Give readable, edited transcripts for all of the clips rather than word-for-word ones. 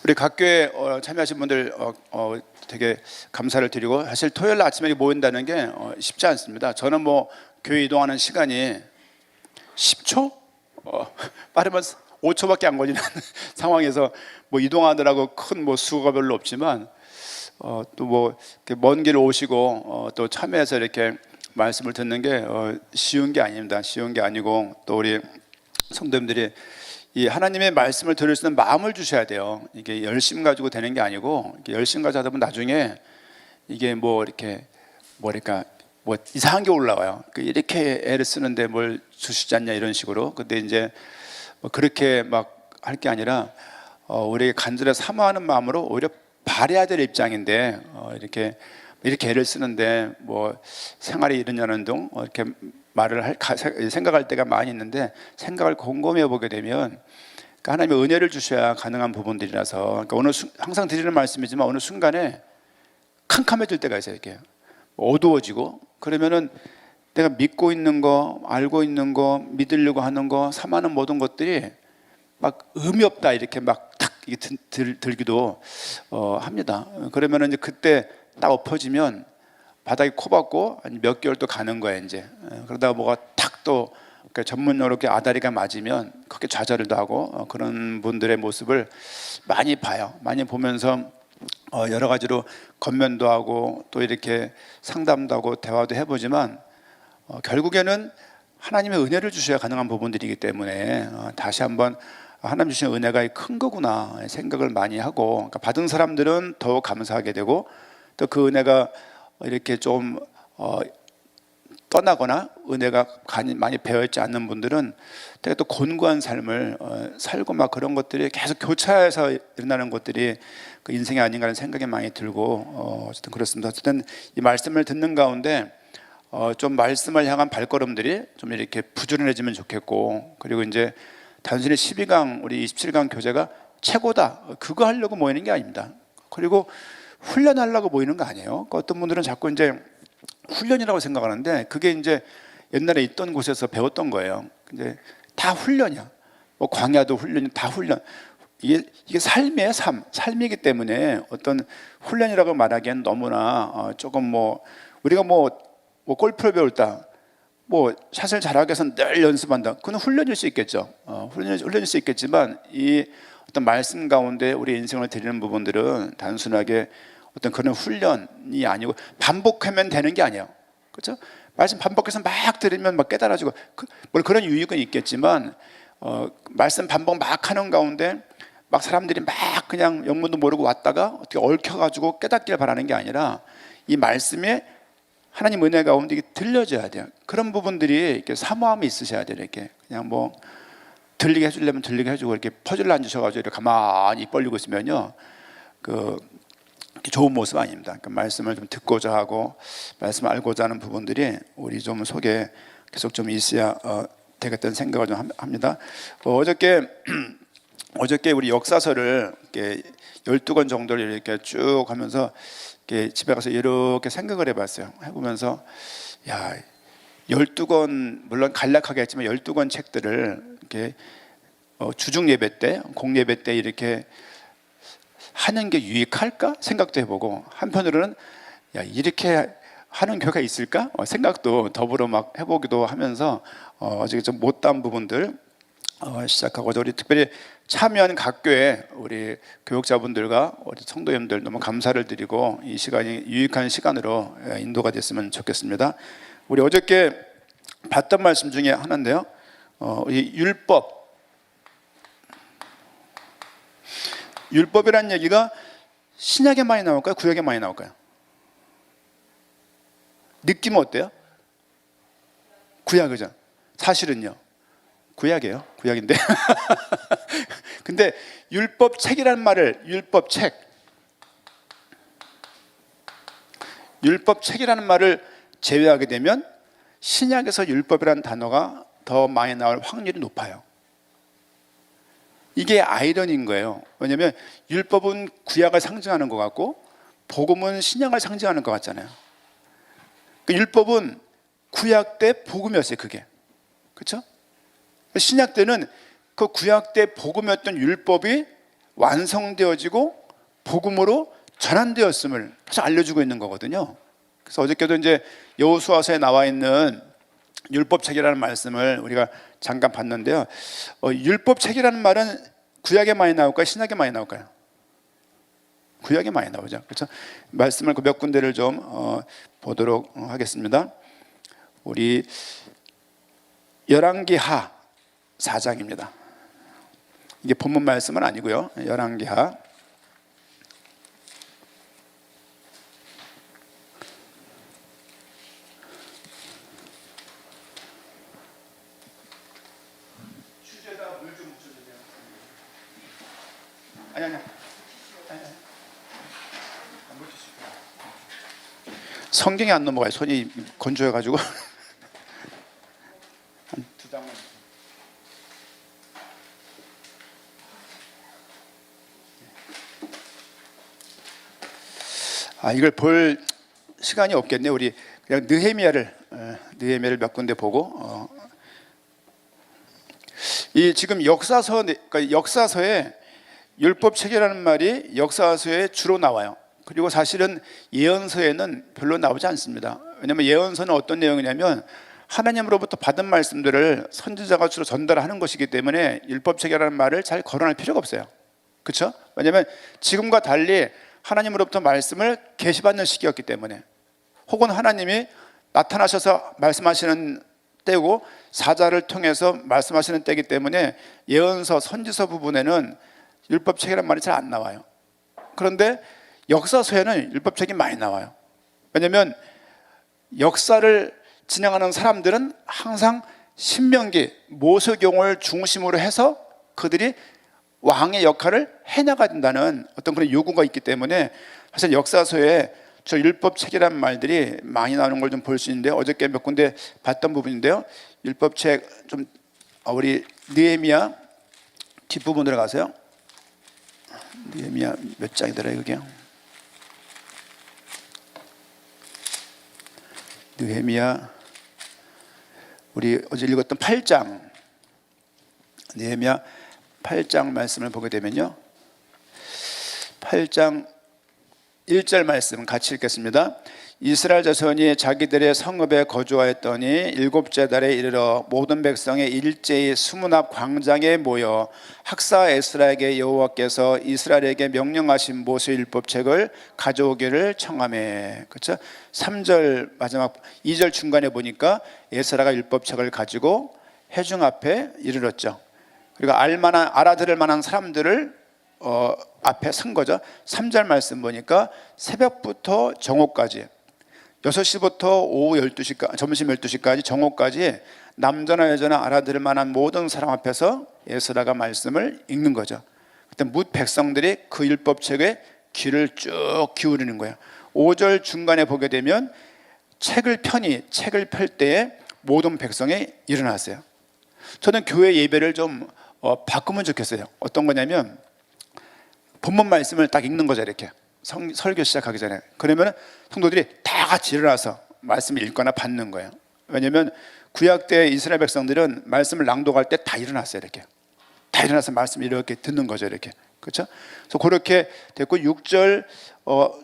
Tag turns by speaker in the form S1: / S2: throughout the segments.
S1: 우리 각교에 참여하신 분들 되게 감사를 드리고, 사실 토요일 날 아침에 모인다는 게 쉽지 않습니다. 저는 뭐 교회 이동하는 시간이 10초? 빠르면 5초밖에 안 걸리는 상황에서 뭐 이동하느라고 큰 뭐 수고가 별로 없지만 또 뭐 먼 길 오시고 또 참여해서 이렇게 말씀을 듣는 게 쉬운 게 아닙니다. 쉬운 게 아니고, 또 우리 성도님들이 이 하나님의 말씀을 들을 수 있는 마음을 주셔야 돼요. 이게 열심 가지고 되는 게 아니고, 열심 가지고 하다 보면 나중에 이게 뭐 이렇게 뭐랄까 뭐 이상한 게 올라와요. 이렇게 애를 쓰는데 뭘 주시지 않냐 이런 식으로. 근데 이제 뭐 그렇게 막 할 게 아니라 우리에게 간절히 사모하는 마음으로 오히려 바래야 될 입장인데 이렇게 애를 쓰는데 뭐 생활이 이러냐는 등 이렇게 말을 생각할 때가 많이 있는데, 생각을 곰곰이 해보게 되면 그러니까 하나님의 은혜를 주셔야 가능한 부분들이라서, 그러니까 항상 드리는 말씀이지만 어느 순간에 캄캄해질 때가 있어요. 이렇게 어두워지고, 그러면은 내가 믿고 있는 거, 알고 있는 거, 믿으려고 하는 거, 삼하는 모든 것들이 막 의미 없다 이렇게 막 탁 들기도 합니다. 그러면은 이제 그때 딱 엎어지면 바닥에 코 박고 몇 개월 또 가는 거야 이제. 그러다가 뭐가 탁 또 전문용어로 이렇게 아다리가 맞으면 그렇게 좌절도 하고, 그런 분들의 모습을 많이 봐요. 많이 보면서 여러 가지로 건면도 하고 또 이렇게 상담도 하고 대화도 해보지만 결국에는 하나님의 은혜를 주셔야 가능한 부분들이기 때문에 다시 한번 하나님 주신 은혜가 큰 거구나 생각을 많이 하고, 그러니까 받은 사람들은 더 감사하게 되고, 또 그 은혜가 이렇게 좀 떠나거나 은혜가 많이 배어있지 않는 분들은 되게 또 곤고한 삶을 살고 막 그런 것들이 계속 교차해서 일어나는 것들이 그 인생이 아닌가 하는 생각이 많이 들고, 어쨌든 그렇습니다. 어쨌든 이 말씀을 듣는 가운데 좀 말씀을 향한 발걸음들이 좀 이렇게 부지런해지면 좋겠고, 그리고 이제 단순히 12강 우리 27강 교재가 최고다 그거 하려고 모이는 게 아닙니다. 그리고 훈련하려고 모이는 거 아니에요. 어떤 분들은 자꾸 이제 훈련이라고 생각하는데 그게 이제 옛날에 있던 곳에서 배웠던 거예요. 근데 다 훈련이야. 뭐 광야도 훈련이 다 훈련. 이게 삶이에요. 삶이기 때문에 어떤 훈련이라고 말하기엔 너무나 조금 뭐 우리가 뭐 골프를 배울 때 뭐 샷을 잘하기 위해서는 늘 연습한다. 그건 훈련일 수 있겠죠. 훈련일 수 있겠지만 이 어떤 말씀 가운데 우리 인생을 드리는 부분들은 단순하게 어떤 그런 훈련이 아니고 반복하면 되는 게 아니에요. 그렇죠? 말씀 반복해서 막 들으면 막 깨달아지고 뭐 그런 유익은 있겠지만 말씀 반복 막 하는 가운데 막 사람들이 막 그냥 영문도 모르고 왔다가 어떻게 얽혀가지고 깨닫기를 바라는 게 아니라 이 말씀에 하나님 은혜 가운데 이게 들려져야 돼요. 그런 부분들이 이렇게 사모함이 있으셔야 돼요. 이렇게 그냥 뭐 들리게 해주려면 들리게 해주고 이렇게 퍼즐을 앉으셔가지고 이렇게 가만히 입 벌리고 있으면요, 좋은 모습 아닙니다. 그러니까 말씀을 좀 듣고자 하고 말씀을 알고자 하는 부분들이 우리 좀 속에 계속 좀 있어야 되겠다는 생각을 좀 합니다. 어저께 우리 역사서를 이렇게 12권 정도를 이렇게 쭉 하면서 이렇게 집에 가서 이렇게 생각을 해봤어요. 해보면서 12권 물론 간략하게 했지만 12권 책들을 이렇게 주중 예배 때, 공예배 때 이렇게 하는 게 유익할까 생각도 해보고, 한편으로는 이렇게 하는 교회가 있을까 생각도 더불어 막 해보기도 하면서 어저께 좀 못다한 부분들 시작하고, 우리 특별히 참여한 각 교회 우리 교육자분들과 우리 성도님들 너무 감사를 드리고 이 시간이 유익한 시간으로 인도가 됐으면 좋겠습니다. 우리 어저께 봤던 말씀 중에 하나인데요, 이 율법이라는 얘기가 신약에 많이 나올까요? 구약에 많이 나올까요? 느낌은 어때요? 구약이죠. 사실은요 구약이에요. 구약인데 근데 율법책이라는 말을 율법책이라는 말을 제외하게 되면 신약에서 율법이라는 단어가 더 많이 나올 확률이 높아요. 이게 아이러니인 거예요. 왜냐하면 율법은 구약을 상징하는 것 같고 복음은 신약을 상징하는 것 같잖아요. 율법은 구약 때 복음이었어요. 그게 그렇죠? 신약 때는 그 구약 때 복음이었던 율법이 완성되어지고 복음으로 전환되었음을 계속 알려주고 있는 거거든요. 그래서 어저께도 이제 여호수아서에 나와 있는 율법책이라는 말씀을 우리가 잠깐 봤는데요. 율법책이라는 말은 구약에 많이 나올까요? 신약에 많이 나올까요? 구약에 많이 나오죠. 그렇죠? 말씀을 그 몇 군데를 좀 보도록 하겠습니다. 우리 열왕기하 4장입니다. 이게 본문 말씀은 아니고요. 열왕기하 성경이 안 넘어가요. 손이 건조해가지고. 한 두 장만. 이걸 볼 시간이 없겠네. 우리 그냥 느헤미야를 몇 군데 보고 이 지금 역사서, 그러니까 역사서에 율법책이라는 말이 역사서에 주로 나와요. 그리고 사실은 예언서에는 별로 나오지 않습니다. 왜냐하면 예언서는 어떤 내용이냐면 하나님으로부터 받은 말씀들을 선지자가 주로 전달하는 것이기 때문에 율법책이라는 말을 잘 거론할 필요가 없어요. 그렇죠? 왜냐하면 지금과 달리 하나님으로부터 말씀을 계시받는 시기였기 때문에, 혹은 하나님이 나타나셔서 말씀하시는 때고 사자를 통해서 말씀하시는 때이기 때문에 예언서, 선지서 부분에는 율법책이라는 말이 잘 안 나와요. 그런데 역사서에는 율법책이 많이 나와요. 왜냐하면 역사를 진행하는 사람들은 항상 신명기, 모세경을 중심으로 해서 그들이 왕의 역할을 해나가야 된다는 어떤 그런 요구가 있기 때문에 사실 역사서에 저 율법책이라는 말들이 많이 나오는 걸 좀 볼 수 있는데, 어저께 몇 군데 봤던 부분인데요. 율법책 좀 우리 느헤미야 뒷부분으로 가세요. 느헤미야 몇 장이더라 그게? 느헤미야 우리 어제 읽었던 8장, 느헤미야 8장 말씀을 보게 되면요, 8장 1절 말씀 같이 읽겠습니다. 이스라엘 자손이 자기들의 성읍에 거주하였더니 일곱째 달에 이르러 모든 백성이 일제히 수문 앞 광장에 모여 학사 에스라에게 여호와께서 이스라엘에게 명령하신 모세 율법책을 가져오기를 청하매. 그렇죠? 3절 마지막 2절 중간에 보니까 에스라가 율법책을 가지고 회중 앞에 이르렀죠. 그리고 알아들을 만한 사람들을 앞에 선 거죠. 3절 말씀 보니까 새벽부터 정오까지, 6시부터 오후 12시까지, 점심 12시까지 정오까지 남자나 여자나 알아들을 만한 모든 사람 앞에서 에스라가 말씀을 읽는 거죠. 그때 뭇 백성들이 그 율법책에 귀를 쭉 기울이는 거예요. 5절 중간에 보게 되면 책을 펼 때에 모든 백성이 일어났어요. 저는 교회 예배를 좀 바꾸면 좋겠어요. 어떤 거냐면 본문 말씀을 딱 읽는 거죠. 이렇게 설교 시작하기 전에. 그러면 성도들이 다 같이 일어나서 말씀을 읽거나 받는 거예요. 왜냐하면 구약 때 이스라엘 백성들은 말씀을 낭독할 때 다 일어났어요. 이렇게 다 일어나서 말씀을 이렇게 듣는 거죠. 이렇게. 그렇죠? 그래서 그렇게 됐고, 6절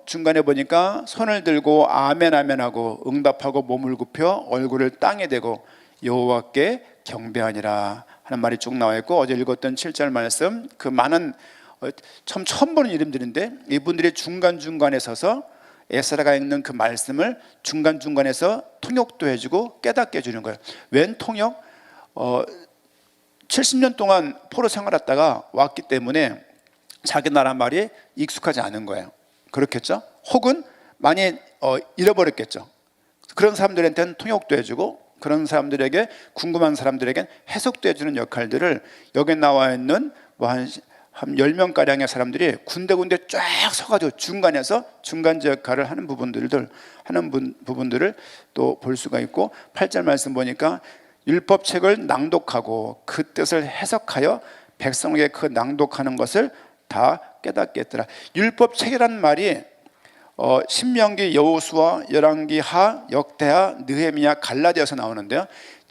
S1: 중간에 보니까 손을 들고 아멘 아멘 하고 응답하고 몸을 굽혀 얼굴을 땅에 대고 여호와께 경배하니라 하는 말이 쭉 나와 있고, 어제 읽었던 7절 말씀, 그 많은 처음 보는 이름들인데 이분들이 중간중간에 서서 에스라가 읽는 그 말씀을 중간중간에서 통역도 해주고 깨닫게 해주는 거예요. 웬 통역? 70년 동안 포로 생활했다가 왔기 때문에 자기 나라 말이 익숙하지 않은 거예요. 그렇겠죠? 혹은 많이 잃어버렸겠죠. 그런 사람들한테는 통역도 해주고, 그런 사람들에게, 궁금한 사람들에게 해석도 해주는 역할들을 여기 나와 있는 한 10명가량의 사람들이 군데군데 쫙 서가지고 중간에서 중간제 역할을 하는 부분들을 또 볼 수가 있고, 8절 말씀 보니까 율법책을 낭독하고 그 뜻을 해석하여 백성에게 그 낭독하는 것을 다 깨닫게 했더라. 율법책이라는 말이 신명기, 여호수아, 열왕기하, 역대하, 느헤미야, 갈라디아서 나오는데요,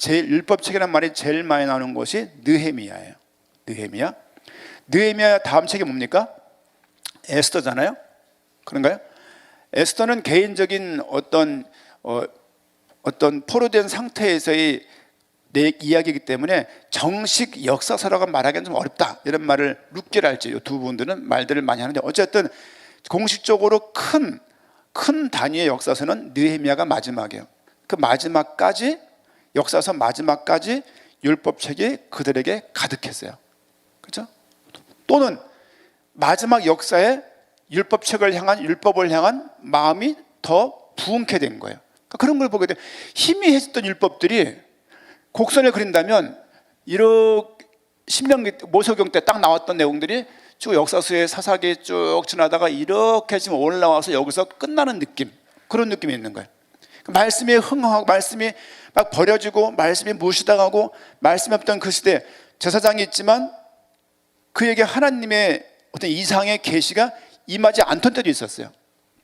S1: 율법책이라는 말이 제일 많이 나오는 곳이 느헤미야예요. 느헤미야. 느헤미야 다음 책이 뭡니까? 에스더잖아요. 그런가요? 에스더는 개인적인 어떤 포로된 상태에서의 내 이야기이기 때문에 정식 역사서라고 말하기는 좀 어렵다, 이런 말을 룻기랄지 이 두 분들은 말들을 많이 하는데, 어쨌든 공식적으로 큰 단위의 역사서는 느헤미야가 마지막이에요. 그 마지막까지, 역사서 마지막까지 율법책이 그들에게 가득했어요. 그렇죠? 또는 마지막 역사에 율법책을 향한, 율법을 향한 마음이 더 부흥케 된 거예요. 그러니까 그런 걸 보게 돼. 희미했던 율법들이 곡선을 그린다면, 이렇게 신명기, 모세오경 때 딱 나왔던 내용들이 쭉 역사서의 사사기에 쭉 지나다가 이렇게 지금 올라와서 여기서 끝나는 느낌, 그런 느낌이 있는 거예요. 말씀이 흥하고, 말씀이 막 버려지고, 말씀이 무시당하고, 말씀이 없던 그 시대, 제사장이 있지만 그에게 하나님의 어떤 이상의 계시가 임하지 않던 때도 있었어요.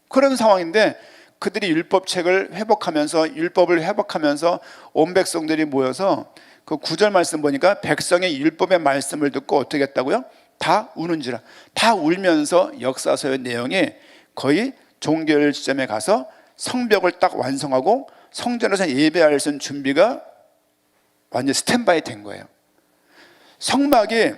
S1: 그런 상황인데 그들이 율법책을 회복하면서, 율법을 회복하면서 온 백성들이 모여서 그 9절 말씀 보니까 백성의 율법의 말씀을 듣고 어떻게 했다고요? 다 우는지라. 다 울면서 역사서의 내용이 거의 종결 지점에 가서 성벽을 딱 완성하고 성전에서 예배할 수 있는 준비가 완전 스탠바이 된 거예요. 성막이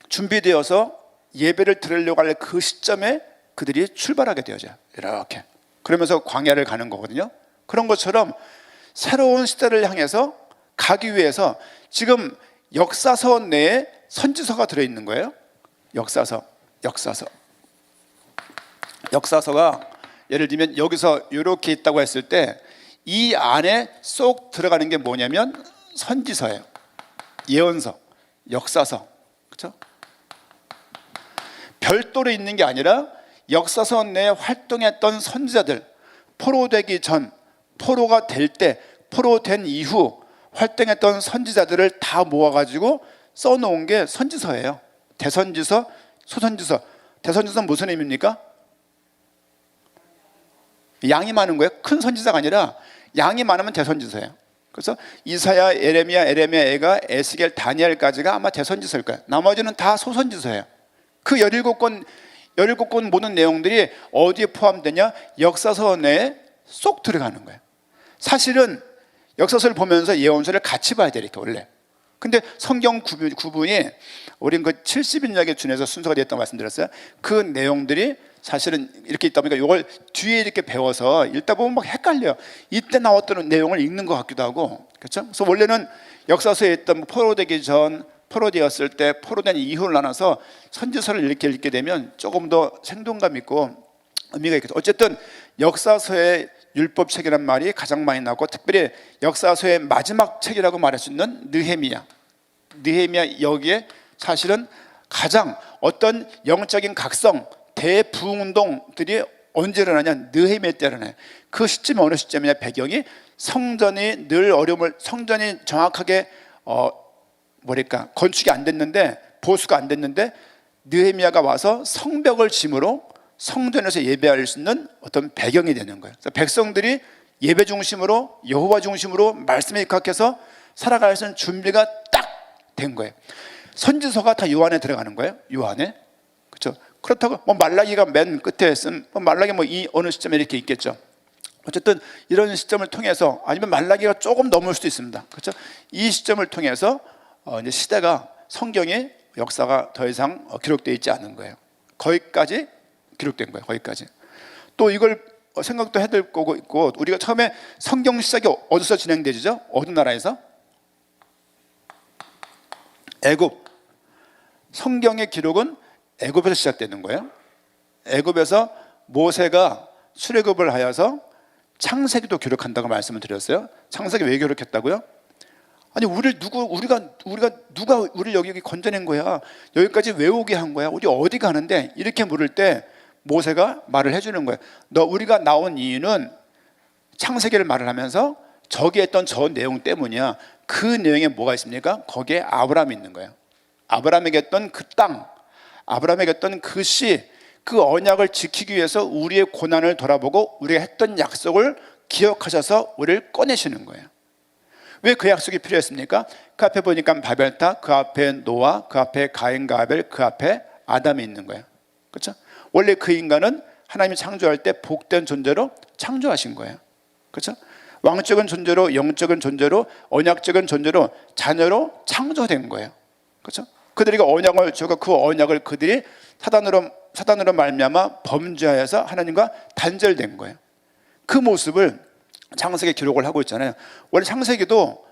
S1: 준비되어서 예배를 드리려고 할 그 시점에 그들이 출발하게 되어져요. 이렇게. 그러면서 광야를 가는 거거든요. 그런 것처럼 새로운 시대를 향해서 가기 위해서 지금 역사서 내에 선지서가 들어있는 거예요. 역사서가 예를 들면 여기서 이렇게 있다고 했을 때 이 안에 쏙 들어가는 게 뭐냐면 선지서예요. 예언서, 역사서. 그렇죠? 별도로 있는 게 아니라 역사서 내에 활동했던 선지자들, 포로되기 전, 포로가 될 때, 포로된 이후 활동했던 선지자들을 다 모아가지고 써놓은 게 선지서예요. 대선지서, 소선지서. 대선지서는 무슨 의미입니까? 양이 많은 거예요. 큰 선지자가 아니라 양이 많으면 대선지서예요. 그래서 이사야, 에레미야, 에스겔, 다니엘까지가 아마 대선지서일 거예요. 나머지는 다 소선지서예요. 그 17권 모든 내용들이 어디에 포함되냐? 역사서 내에 쏙 들어가는 거예요. 사실은 역사서를 보면서 예언서를 같이 봐야 되니까 원래. 근데 성경 구분이 우린 그 70인역에 준해서 순서가 되었다고 말씀드렸어요. 그 내용들이 사실은 이렇게 있다 보니까 이걸 뒤에 이렇게 배워서 읽다 보면 막 헷갈려요. 이때 나왔던 내용을 읽는 것 같기도 하고, 그렇죠? 그래서 원래는 역사서에 있던 포로되기 전, 포로되었을 때, 포로된 이후를 나눠서 선지서를 이렇게 읽게 되면 조금 더 생동감 있고 의미가 있겠죠. 어쨌든 역사서의 율법책이란 말이 가장 많이 나오고, 특별히 역사서의 마지막 책이라고 말할 수 있는 느헤미야, 여기에 사실은 가장 어떤 영적인 각성, 대부흥운동들이 언제 일어나냐? 느헤미야 때 일어나요. 그 시점이 어느 시점이냐? 배경이 성전이 늘 어려움을, 성전이 정확하게 건축이 안 됐는데, 보수가 안 됐는데 느헤미야가 와서 성벽을 짐으로 성전에서 예배할 수 있는 어떤 배경이 되는 거예요. 그래서 백성들이 예배 중심으로, 여호와 중심으로 말씀에 입각해서 살아갈 수 있는 준비가 딱 된 거예요. 선지서가 다 요 안에 들어가는 거예요. 요 안에. 그렇죠? 그렇다고 말라기가 맨 끝에 쓴, 말라기 이 어느 시점에 이렇게 있겠죠. 어쨌든 이런 시점을 통해서, 아니면 말라기가 조금 넘을 수도 있습니다. 그렇죠? 이 시점을 통해서 이제 시대가, 성경의 역사가 더 이상 기록되어 있지 않은 거예요. 거기까지 기록된 거예요. 거기까지. 또 이걸 생각도 해야 될 거고 있고, 우리가 처음에 성경 시작이 어디서 진행되죠? 어느 나라에서? 애굽. 성경의 기록은 애굽에서 시작되는 거예요. 애굽에서 모세가 출애굽을 하여서 창세기도 기록한다고 말씀을 드렸어요. 창세기 왜 기록했다고요? 아니 누가 우리를 여기 건져낸 거야? 여기까지 왜 오게 한 거야? 우리 어디 가는데? 이렇게 물을 때 모세가 말을 해주는 거예요. 우리가 나온 이유는 창세기를 말을 하면서 저기 했던 저 내용 때문이야. 그 내용에 뭐가 있습니까? 거기에 아브라함이 있는 거예요. 아브라함에게 했던 그 땅, 아브라함에게 했던 그 씨, 그 언약을 지키기 위해서 우리의 고난을 돌아보고 우리가 했던 약속을 기억하셔서 우리를 꺼내시는 거예요. 왜 그 약속이 필요했습니까? 그 앞에 보니까 바벨탑, 그 앞에 노아, 그 앞에 가인과 아벨, 그 앞에 아담이 있는 거예요. 그렇죠? 원래 그 인간은 하나님이 창조할 때 복된 존재로 창조하신 거예요. 그렇죠? 왕적인 존재로, 영적인 존재로, 언약적인 존재로, 자녀로 창조된 거예요. 그렇죠? 그들에게 언약을 주고 그 언약을 그들이 사단으로 말미암아 범죄하여서 하나님과 단절된 거예요. 그 모습을 창세기 기록을 하고 있잖아요. 원래 창세기도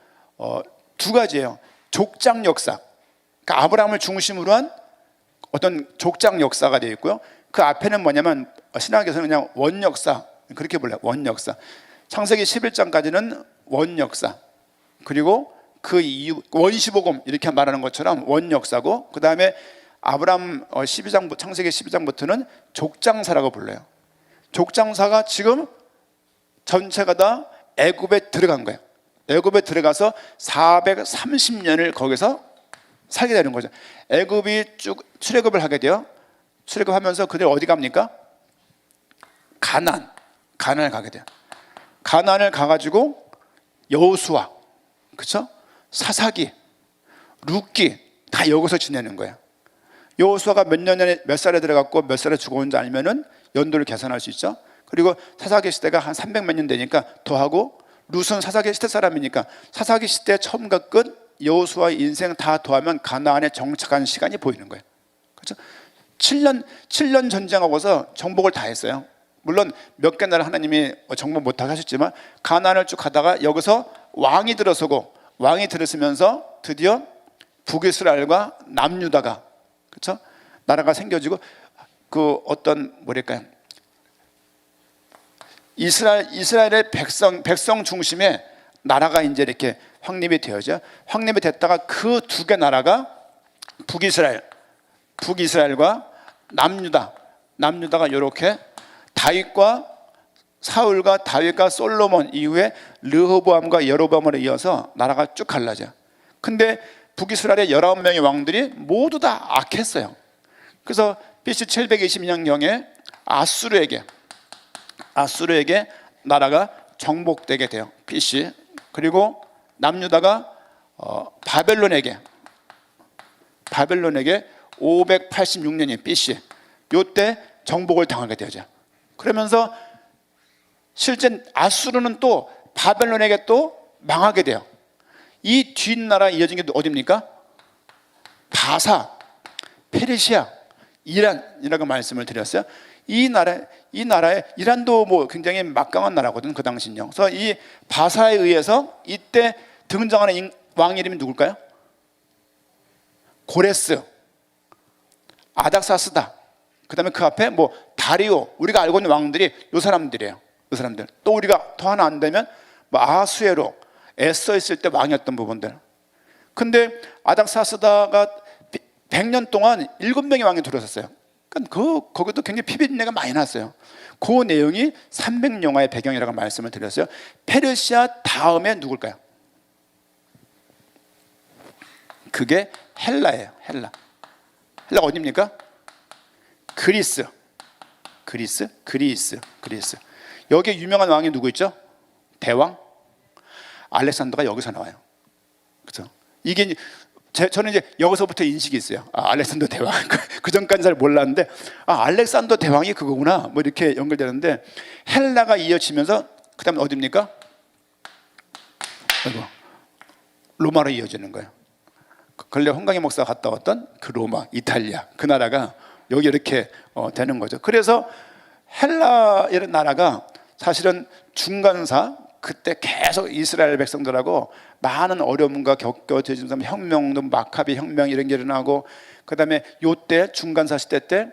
S1: 두 가지예요. 족장 역사, 그러니까 아브라함을 중심으로 한 어떤 족장 역사가 되어 있고요. 그 앞에는 뭐냐면 신학에서는 그냥 원역사, 그렇게 불러요. 원역사. 창세기 11장까지는 원역사, 그리고 그 이후 원시복음 이렇게 말하는 것처럼 원역사고, 그 다음에 아브라함 12장, 창세기 12장부터는 족장사라고 불러요. 족장사가 지금 전체가 다 애굽에 들어간 거예요. 애굽에 들어가서 430년을 거기서 살게 되는 거죠. 애굽이 쭉 출애굽을 하게 돼요. 출애굽하면서 그들 어디 갑니까? 가나안을 가게 돼요. 가나안을 가가지고 여호수아, 그렇죠? 사사기, 룻기 다 여기서 지내는 거예요. 여호수아가 몇 살에 들어갔고 몇 살에 죽었는지 알면은 연도를 계산할 수 있죠. 그리고 사사기 시대가 한 300몇 년 되니까 더하고, 룻은 사사기 시대 사람이니까 사사기 시대 처음과 끝 여호수아의 인생 다 더하면 가나안에 정착한 시간이 보이는 거예요. 그렇죠? 7년 전쟁하고서 정복을 다 했어요. 물론 몇 개 나라 하나님이 정복 못하게 하셨지만 가나안을 쭉 가다가 여기서 왕이 들어서고, 왕이 들어서면서 드디어 북이스라엘과 남유다가, 그렇죠? 나라가 생겨지고, 그 어떤 뭐랄까요, 이스라엘의 백성 중심의 나라가 이제 이렇게 확립이 되어져. 확립이 됐다가 그 두 개 나라가 북이스라엘과 남유다가 이렇게 다윗과 사울과 다윗과 솔로몬 이후에 르호보암과 여로보암으로 이어서 나라가 쭉 갈라져. 근데 북이스라엘의 19명의 왕들이 모두 다 악했어요. 그래서 BC 722년경에 아수르에게 나라가 정복되게 돼요. BC. 그리고 남유다가 바벨론에게 586년이 BC, 요때 정복을 당하게 되죠. 그러면서 실제 아수르는 또 바벨론에게 또 망하게 돼요. 이 뒷나라 이어진 게 어디입니까? 바사, 페르시아, 이란이라고 말씀을 드렸어요. 이 나라에 이란도 뭐 굉장히 막강한 나라거든, 그 당시는요. 그래서 이 바사에 의해서 이때 등장하는 왕 이름이 누굴까요? 고레스, 아닥사스다. 그다음에 그 앞에 뭐 다리오, 우리가 알고 있는 왕들이 요 사람들이에요. 요 사람들. 또 우리가 더 하나 안 되면 뭐 아하수에로, 에서 있을 때 왕이었던 부분들. 근데 아닥사스다가 100년 동안 7명의 왕이 들어섰어요. 그러니까 거기도 굉장히 피비린내가 많이 났어요. 그 내용이 300영화의 배경이라고 말씀을 드렸어요. 페르시아 다음에 누굴까요? 그게 헬라예요. 헬라 어디입니까? 그리스. 여기에 유명한 왕이 누구 있죠? 대왕 알렉산더가 여기서 나와요. 그렇죠? 이게 저는 이제 여기서부터 인식이 있어요. 알렉산더 대왕. 그 전까지 잘 몰랐는데, 알렉산더 대왕이 그거구나, 뭐 이렇게 연결되는데, 헬라가 이어지면서 그다음에 어디입니까? 로마로 이어지는 거예요. 근래 홍강희 목사가 갔다 왔던 그 로마, 이탈리아, 그 나라가 여기 이렇게 되는 거죠. 그래서 헬라이라는 나라가 사실은 중간사, 그때 계속 이스라엘 백성들하고 많은 어려움과 겪어지면서 혁명도 마카비 혁명 이런 게 일어나고, 그 다음에 요때 중간사 시대 때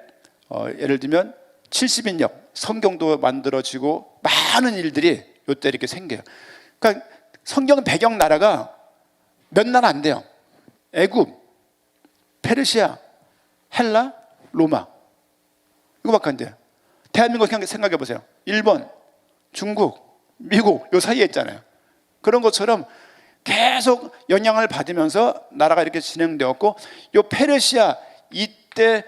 S1: 예를 들면 70인역 성경도 만들어지고 많은 일들이 요때 이렇게 생겨요. 그러니까 성경 배경 나라가 몇 나라 안 돼요. 애굽, 페르시아, 헬라, 로마, 이거밖에 안 돼요. 대한민국 생각해 보세요. 일본, 중국, 미국 요 사이에 있잖아요. 그런 것처럼 계속 영향을 받으면서 나라가 이렇게 진행되었고, 요 페르시아 이때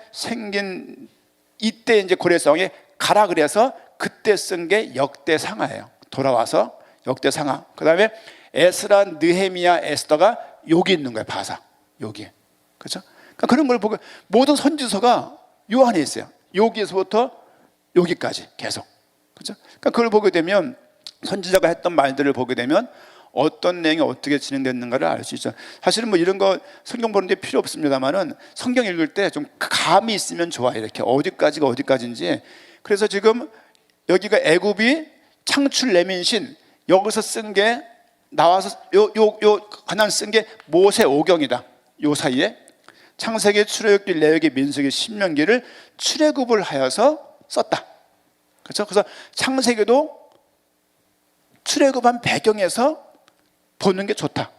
S1: 이제 고레스왕이 가라 그래서 그때 쓴 게 역대상하예요. 돌아와서 역대상하. 그 다음에 에스라, 느헤미야, 에스더가 여기 있는 거예요. 바사 여기. 그렇죠? 그러니까 그런 걸 보고 모든 선지서가 요 안에 있어요. 여기에서부터 여기까지 계속. 그렇죠? 그러니까 그걸 보게 되면 선지자가 했던 말들을 보게 되면 어떤 내용이 어떻게 진행됐는가를 알 수 있죠. 사실은 뭐 이런 거 성경 보는 데 필요 없습니다만은 성경 읽을 때 좀 감이 있으면 좋아요. 이렇게 어디까지가 어디까지인지. 그래서 지금 여기가 애굽이 창출 레민신 여기서 쓴 게 나와서 요 하나 쓴 게 모세 오경이다. 요 사이에 창세기, 출애굽기, 레위기, 민수기, 신명기를 출애굽을 하여서 썼다. 그렇죠? 그래서 창세기도 출애굽한 배경에서 보는 게 좋다.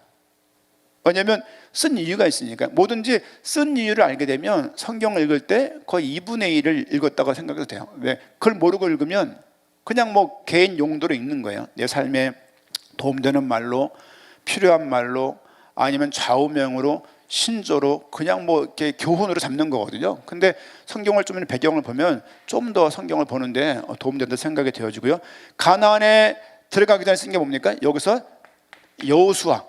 S1: 왜냐하면 쓴 이유가 있으니까. 뭐든지 쓴 이유를 알게 되면 성경을 읽을 때 거의 2분의 1을 읽었다고 생각해도 돼요. 왜? 그걸 모르고 읽으면 그냥 뭐 개인 용도로 읽는 거예요. 내 삶에 도움되는 말로, 필요한 말로, 아니면 좌우명으로, 신조로 그냥 뭐 이렇게 교훈으로 잡는 거거든요. 근데 성경을 좀 배경을 보면 좀 더 성경을 보는데 도움된다 생각이 되어지고요. 가나안에 들어가기 전에 쓴 게 뭡니까? 여기서 여호수아,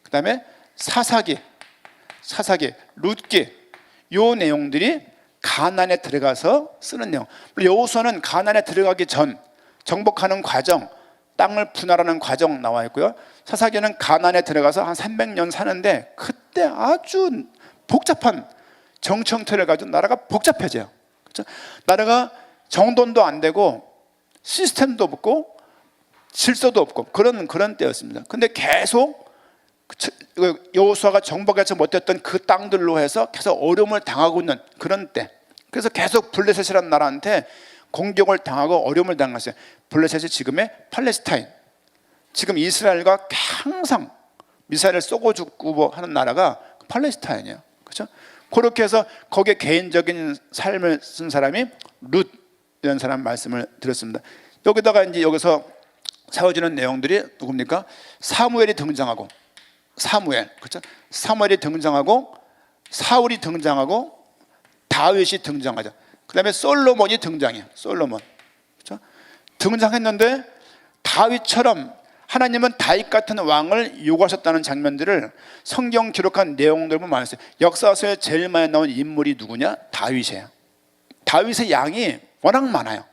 S1: 그 다음에 사사기, 룻기, 요 내용들이 가나안에 들어가서 쓰는 내용. 여호수아는 가나안에 들어가기 전 정복하는 과정, 땅을 분할하는 과정 나와 있고요. 사사기는 가나안에 들어가서 한 300년 사는데 그때 아주 복잡한 정치 형태를 가지고 나라가 복잡해져요. 그렇죠? 나라가 정돈도 안 되고 시스템도 없고 질서도 없고 그런 때였습니다. 근데 계속 여호수아가 정복하지 못했던 그 땅들로 해서 계속 어려움을 당하고 있는 그런 때. 그래서 계속 블레셋이라는 나라한테 공격을 당하고 어려움을 당했어요. 블레셋이 지금의 팔레스타인. 지금 이스라엘과 항상 미사일을 쏘고 죽고 하는 나라가 팔레스타인이에요. 그렇죠? 그렇게 해서 거기에 개인적인 삶을 쓴 사람이 룻이라는 사람 말씀을 드렸습니다. 여기다가 이제 여기서 세워지는 내용들이 누굽니까? 사무엘이 등장하고 그렇죠? 사무엘이 등장하고 사울이 등장하고 다윗이 등장하죠. 그 다음에 솔로몬이 등장해요. 솔로몬. 그렇죠? 등장했는데 다윗처럼 하나님은 다윗 같은 왕을 요구하셨다는 장면들을 성경 기록한 내용들 보면 많았어요. 역사서에 제일 많이 나온 인물이 누구냐? 다윗이에요. 다윗의 양이 워낙 많아요.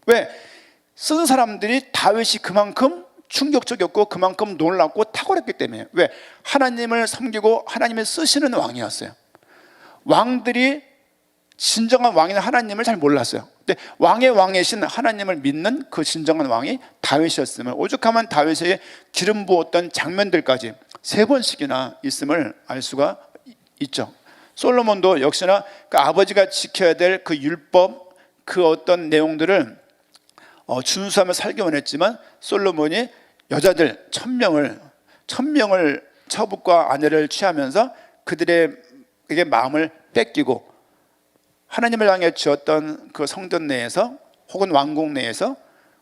S1: 왜? 쓴 사람들이 다윗이 그만큼 충격적이었고 그만큼 놀랍고 탁월했기 때문에. 왜? 하나님을 섬기고 하나님을 쓰시는 왕이었어요. 왕들이 진정한 왕인 하나님을 잘 몰랐어요. 근데 왕의 왕이신 하나님을 믿는 그 진정한 왕이 다윗이었음을, 오죽하면 다윗에게 기름 부었던 장면들까지 3번씩이나 있음을 알 수가 있죠. 솔로몬도 역시나 그 아버지가 지켜야 될 그 율법, 그 어떤 내용들을 준수하며 살기 원했지만 솔로몬이 여자들 1000명을 처북과 아내를 취하면서 그들에게 마음을 뺏기고 하나님을 향해 지었던 그 성전 내에서 혹은 왕궁 내에서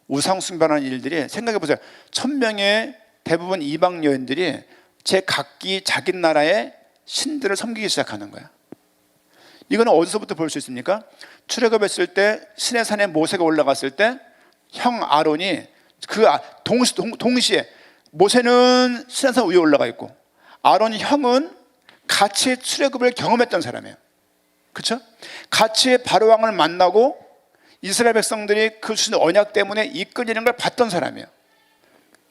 S1: 우상 숭배하는 일들이, 생각해 보세요. 1000명의 대부분 이방 여인들이 각기 자기 나라의 신들을 섬기기 시작하는 거야. 이거는 어디서부터 볼 수 있습니까? 출애굽했을 때 시내산에 모세가 올라갔을 때 형 아론이 동시에 모세는 시내산 위에 올라가 있고 아론 형은 같이 출애굽을 경험했던 사람이에요. 그렇죠? 같이 바로왕을 만나고 이스라엘 백성들이 그 주신 언약 때문에 이끌리는 걸 봤던 사람이에요.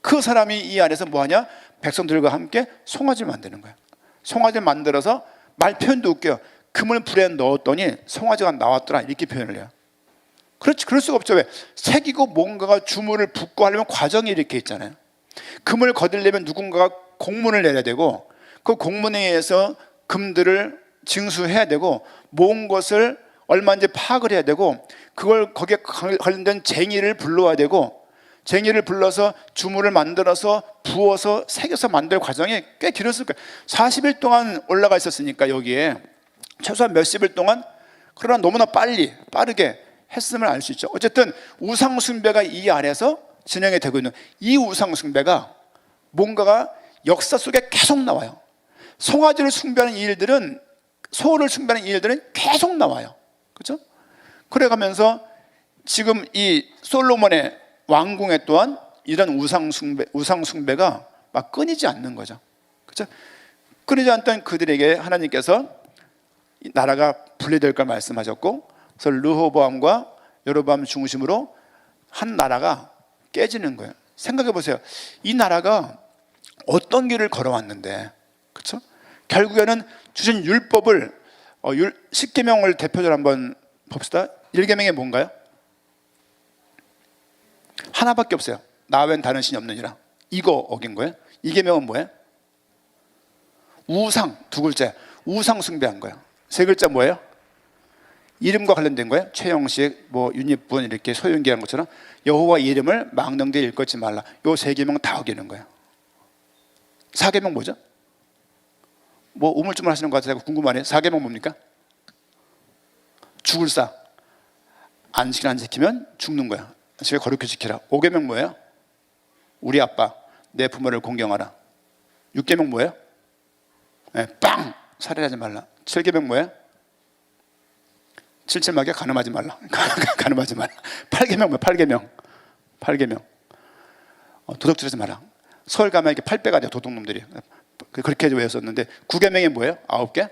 S1: 그 사람이 이 안에서 뭐하냐? 백성들과 함께 송아지를 만드는 거예요. 송아지를 만들어서 말 표현도 웃겨요. 금을 불에 넣었더니 송아지가 나왔더라, 이렇게 표현을 해요. 그렇지, 그럴 수가 없죠. 왜? 새기고 뭔가가 주문을 붓고 하려면 과정이 이렇게 있잖아요. 금을 거두려면 누군가가 공문을 내려야 되고 그 공문에 의해서 금들을 징수해야 되고 모은 것을 얼마인지 파악을 해야 되고 그걸 거기에 관련된 쟁이를 불러야 되고 쟁이를 불러서 주문을 만들어서 부어서 새겨서 만들 과정이 꽤 길었을 거예요. 40일 동안 올라가 있었으니까 여기에 최소한 몇십일 동안, 그러나 너무나 빠르게 했음을 알 수 있죠. 어쨌든 우상 숭배가 이 안에서 진행이 되고 있는, 이 우상 숭배가 뭔가가 역사 속에 계속 나와요. 송아지를 숭배하는 일들은, 소를 숭배하는 일들은 계속 나와요. 그렇죠? 그래가면서 지금 이 솔로몬의 왕궁에 또한 이런 우상 숭배가 막 끊이지 않는 거죠. 그렇죠? 끊이지 않던 그들에게 하나님께서 이 나라가 분리될 걸 말씀하셨고, 그래서 르호보암과 여로보암 중심으로 한 나라가 깨지는 거예요. 생각해 보세요. 이 나라가 어떤 길을 걸어왔는데, 그렇죠? 결국에는 주신 율법을 10계명을 대표적으로 한번 봅시다. 1계명이 뭔가요? 하나밖에 없어요. 나 외엔 다른 신이 없느니라. 이거 어긴 거예요. 2계명은 뭐예요? 우상, 두 글자. 우상 숭배한 거예요. 세 글자 뭐예요? 이름과 관련된 거예요. 최영식, 윤익분 이렇게 소윤기한 것처럼 여호와 이름을 망령되이 일컫지 말라. 요 3계명 다 어기는 거예요. 4계명 뭐죠? 우물쭈물 하시는 것 같아서 궁금하네요. 4계명 뭡니까? 죽을 사. 안식일 안 지키면 죽는 거야. 안식일 거룩히 지키라. 5계명 뭐예요? 우리 아빠, 내 부모를 공경하라. 6계명 뭐예요? 빵! 살해하지 말라. 7계명 뭐예요? 칠칠하게 간음하지 말라. 간음하지 말라. 8계명 뭐예요? 8계명. 도둑질하지 마라. 서울 가면 이렇게 8배가 돼요. 도둑놈들이. 그렇게 외웠었는데 9계명이 뭐예요? 9개?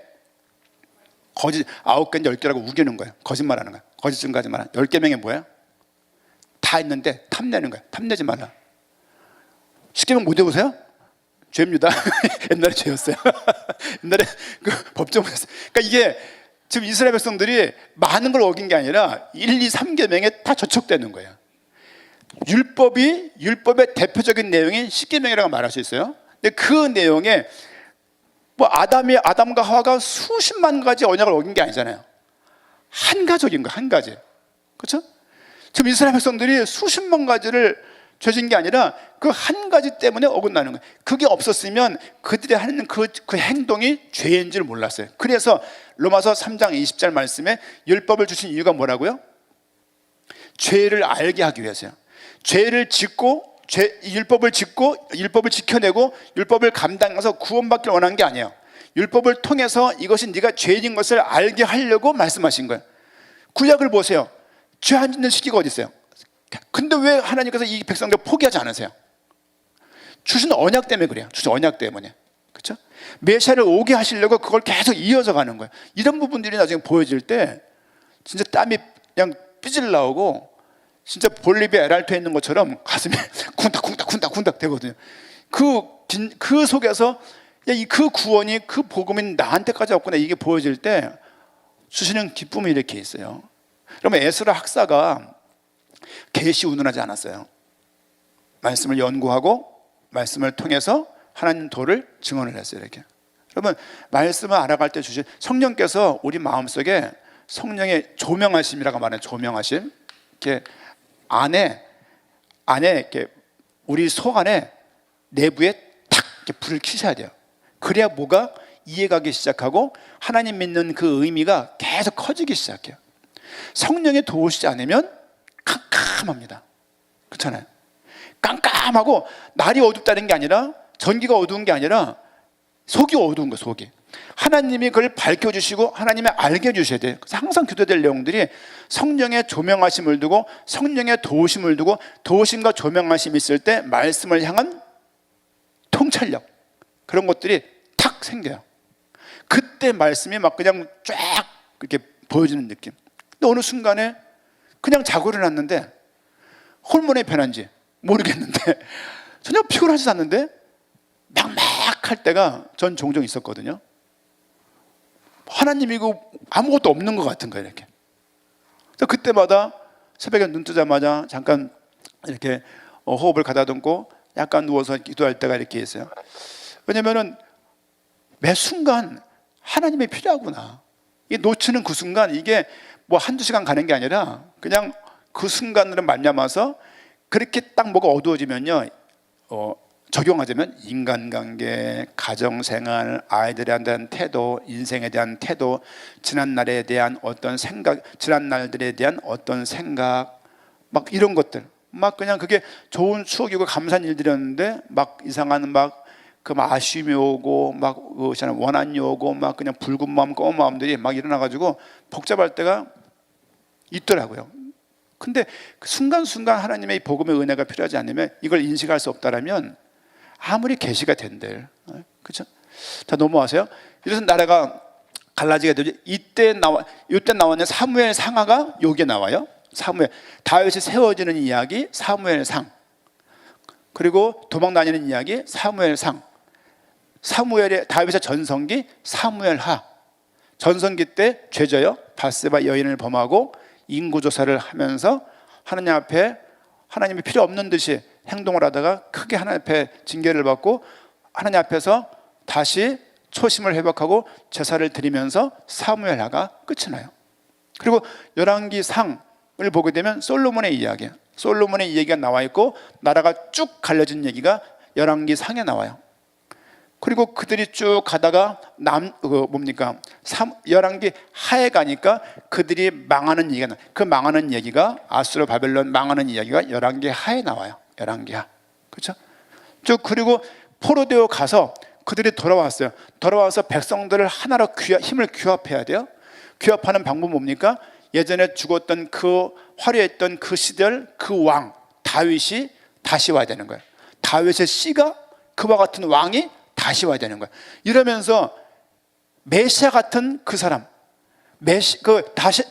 S1: 거짓 9개인지 10개라고 우기는 거예요. 거짓말하는 거예요. 거짓 증거하지 마라. 10계명이 뭐예요? 다 있는데 탐내는 거예요. 탐내지 마라. 10계명 못 외우세요? 죄입니다. 옛날에 죄였어요. 옛날에 법정을 했어요. 그러니까 이게 지금 이스라엘 백성들이 많은 걸 어긴 게 아니라 1, 2, 3계명에 다 저촉되는 거예요. 율법의 대표적인 내용인 10계명이라고 말할 수 있어요. 근데 그 내용에 아담과 하와가 수십만 가지 언약을 어긴 게 아니잖아요. 한 가족인 거예요. 한 가지. 그렇죠? 지금 이스라엘 백성들이 수십만 가지를 죄진 게 아니라 그 한 가지 때문에 어긋나는 거예요. 그게 없었으면 그들이 하는 그 행동이 죄인 줄 몰랐어요. 그래서 로마서 3장 20절 말씀에 율법을 주신 이유가 뭐라고요? 죄를 알게 하기 위해서요. 죄를 짓고 율법을 지켜내고 율법을 감당해서 구원받기를 원한 게 아니에요. 율법을 통해서 이것이 네가 죄인인 것을 알게 하려고 말씀하신 거예요. 구약을 보세요. 죄 안 짓는 시기가 어디 있어요? 근데 왜 하나님께서 이 백성들 포기하지 않으세요? 주신 언약 때문에 그래요. 주신 언약 때문에. 그렇죠? 메시아를 오게 하시려고 그걸 계속 이어져 가는 거예요. 이런 부분들이 나중에 보여질 때 진짜 땀이 그냥 삐질 나오고 진짜 볼리비아 에랄토에 있는 것처럼 가슴이 쿵닥쿵닥 되거든요. 그 속에서 그 구원이, 그 복음이 나한테까지 왔구나, 이게 보여질 때 주시는 기쁨이 이렇게 있어요. 그러면 에스라 학사가 계시운운하지 않았어요. 말씀을 연구하고 말씀을 통해서 하나님 도를 증언을 했어요. 이렇게. 여러분, 말씀을 알아갈 때 주신 성령께서 우리 마음속에 성령의 조명하심이라고 말해요. 조명하심. 이렇게 안에 이렇게 우리 속 안에 내부에 탁 이렇게 불을 켜셔야 돼요. 그래야 뭐가 이해가기 시작하고 하나님 믿는 그 의미가 계속 커지기 시작해요. 성령이 도우시지 않으면 캄캄합니다. 그렇잖아요. 깜깜하고 날이 어둡다는 게 아니라, 전기가 어두운 게 아니라 속이 어두운 거예요. 속이. 하나님이 그걸 밝혀주시고 하나님이 알게 해주셔야 돼요. 그래서 항상 기도될 내용들이 성령의 조명하심을 두고, 성령의 도우심을 두고, 도우심과 조명하심이 있을 때 말씀을 향한 통찰력, 그런 것들이 탁 생겨요. 그때 말씀이 막 그냥 쫙 이렇게 보여지는 느낌. 근데 어느 순간에 그냥 자고 일어났는데 호르몬이 변한지 모르겠는데 전혀 피곤하지 않는데 막막할 때가 전 종종 있었거든요. 하나님이 아무것도 없는 것 같은 거예요. 이렇게. 그때마다 새벽에 눈 뜨자마자 잠깐 이렇게 호흡을 가다듬고 약간 누워서 기도할 때가 이렇게 있어요. 왜냐면은 매 순간 하나님이 필요하구나. 이게 놓치는 그 순간, 이게 한두 시간 가는 게 아니라 그냥 그 순간으로 말미암아서 그렇게 딱 뭐가 어두워지면요, 적용하자면 인간관계, 가정생활, 아이들에 대한 태도, 인생에 대한 태도, 지난날에 대한 어떤 생각, 지난날들에 대한 어떤 생각, 막 이런 것들, 막 그냥 그게 좋은 추억이고 감사한 일들이었는데 막 이상한 그 아쉬움이 오고 막 원한이 오고 막 그냥 붉은 마음, 검은 마음들이 막 일어나가지고 복잡할 때가 있더라고요. 근데 그 순간순간 하나님의 복음의 은혜가 필요하지 않으면, 이걸 인식할 수 없다라면 아무리 계시가 된들, 그렇죠? 자, 넘어가세요. 이래서 나라가 갈라지게 되죠. 이때 나오는 사무엘 상하가 여기에 나와요. 사무엘, 다윗이 세워지는 이야기 사무엘 상, 그리고 도망 다니는 이야기 사무엘 상, 사무엘의 다윗의 전성기 사무엘 하. 전성기 때 죄져요. 밧세바 여인을 범하고 인구조사를 하면서 하나님 앞에 하나님이 필요 없는 듯이 행동을 하다가 크게 하나님 앞에 징계를 받고 하나님 앞에서 다시 초심을 회복하고 제사를 드리면서 사무엘하가 끝이 나요. 그리고 열왕기 상을 보게 되면 솔로몬의 이야기예요. 솔로몬의 이야기가 나와 있고 나라가 쭉 갈려진 얘기가 열왕기 상에 나와요. 그리고 그들이 쭉 가다가 열왕기 하에 가니까 그들이 망하는 얘기가 나와요. 그 망하는 얘기가 아수르 바벨론 망하는 이야기가 열왕기 하에 나와요. 열왕기 하. 그렇죠? 쭉 그리고 포로되어 가서 그들이 돌아왔어요. 돌아와서 백성들을 하나로 힘을 규합해야 돼요. 규합하는 방법은 뭡니까? 예전에 죽었던 그 화려했던 그 시절 그 왕 다윗이 다시 와야 되는 거예요. 다윗의 씨가 그와 같은 왕이 다시 와야 되는 거예요. 이러면서 메시아 같은 그 사람,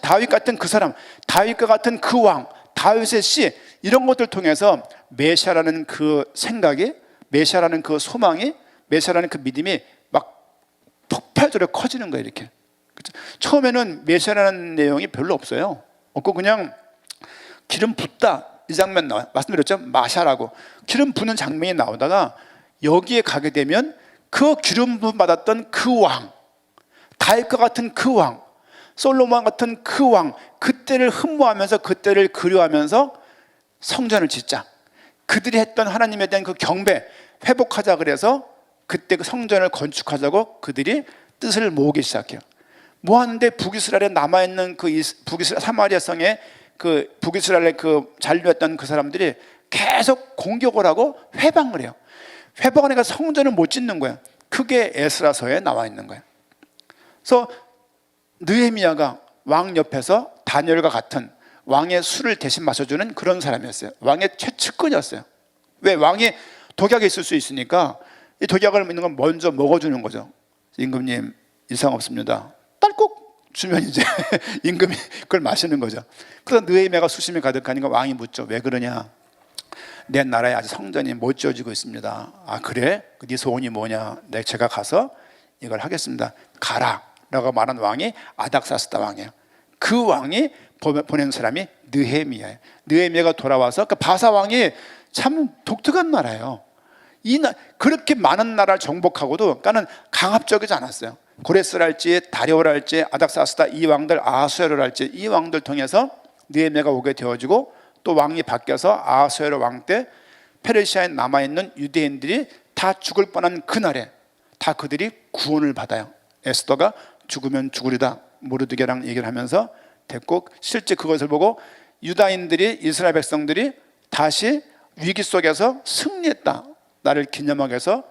S1: 다윗 같은 그 사람, 다윗과 같은 그 왕, 다윗의 씨, 이런 것들 통해서 메시아라는 그 생각이, 메시아라는 그 소망이, 메시아라는 그 믿음이 막 폭발적으로 커지는 거예요. 이렇게. 그렇죠? 처음에는 메시아라는 내용이 별로 없어요. 없고 그냥 기름 붓다 이 장면 나와요. 말씀드렸죠? 마샤라고 기름 부는 장면이 나오다가 여기에 가게 되면 그 기름 부음 받았던 그 왕, 다윗과 같은 그 왕, 솔로몬 같은 그 왕, 그때를 흠모하면서 그때를 그리워하면서 성전을 짓자. 그들이 했던 하나님에 대한 그 경배 회복하자. 그래서 그때 그 성전을 건축하자고 그들이 뜻을 모으기 시작해요. 뭐 하는데 북이스라엘에 남아있는 그 북이스라엘 사마리아 성에 그 북이스라엘에 그 잔류했던 그 사람들이 계속 공격을 하고 회방을 해요. 회방하니까 성전을 못 짓는 거예요. 그게 에스라서에 나와 있는 거예요. 그래서 느헤미야가 왕 옆에서 다니엘과 같은 왕의 술을 대신 마셔주는 그런 사람이었어요. 왕의 최측근이었어요. 왜? 왕이 독약이 있을 수 있으니까 이 독약을 있는 건 먼저 먹어주는 거죠. 임금님 이상 없습니다. 딸꾹 주면 이제 임금이 그걸 마시는 거죠. 그래서 느헤미야가 수심이 가득하니까 왕이 묻죠. 왜 그러냐? 내 나라에 아직 성전이 못 지어지고 있습니다. 아 그래? 네 소원이 뭐냐? 제가 가서 이걸 하겠습니다. 가라 라고 말한 왕이 아닥사스다 왕이에요. 그 왕이 보낸 사람이 느헤미야예요. 느헤미야가 돌아와서 그 바사 왕이 참 독특한 나라예요. 그렇게 많은 나라를 정복하고도 그러니까는 강압적이지 않았어요. 고레스랄지 다리오랄지 아닥사스다 이 왕들, 아하수에로랄지 이 왕들 통해서 느헤미야가 오게 되어지고 또 왕이 바뀌어서 아하수에로 왕 때 페르시아에 남아있는 유대인들이 다 죽을 뻔한 그날에 다 그들이 구원을 받아요. 에스더가 죽으면 죽으리다 모르드게랑 얘기를 하면서 됐고, 실제 그것을 보고 유다인들이, 이스라엘 백성들이 다시 위기 속에서 승리했다, 나를 기념하기 위해서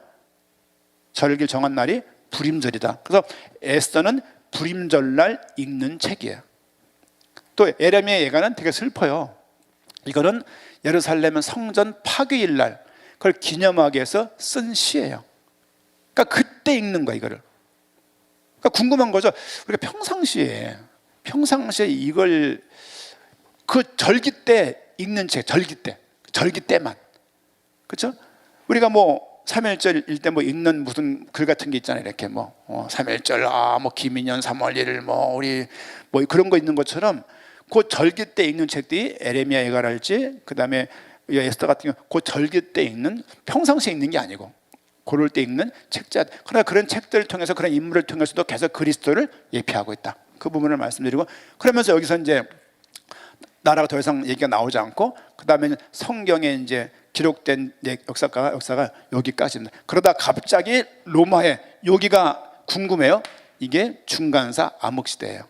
S1: 절기를 정한 날이 불임절이다. 그래서 에스더는 불임절날 읽는 책이에요. 또 예레미야 예가는 되게 슬퍼요. 이거는 예루살렘 성전 파괴일 날 그걸 기념하기 위해서 쓴 시예요. 그러니까 그때 읽는 거야 이거를. 그러니까 궁금한 거죠. 우리가 평상시에 이걸 그 절기 때 읽는 책, 절기 때만, 그렇죠? 우리가 뭐 3.1절일 때 뭐 읽는 무슨 글 같은 게 있잖아요. 이렇게 뭐 3.1절 뭐 김인년 3월 1일 뭐 우리 뭐 그런 거 있는 것처럼 그 절기 때 읽는 책들이 에레미야 예가랄지 그다음에 에스더 같은 경우 그 절기 때 읽는, 평상시에 읽는 게 아니고 그럴 때 읽는 책자. 그러나 그런 책들을 통해서, 그런 인물을 통해서도 계속 그리스도를 예표하고 있다. 그 부분을 말씀드리고, 그러면서 여기서 이제 나라가 더 이상 얘기가 나오지 않고 그 다음에 성경에 이제 기록된 역사가 여기까지입니다. 그러다 갑자기 로마에, 여기가 궁금해요. 이게 중간사 암흑시대예요.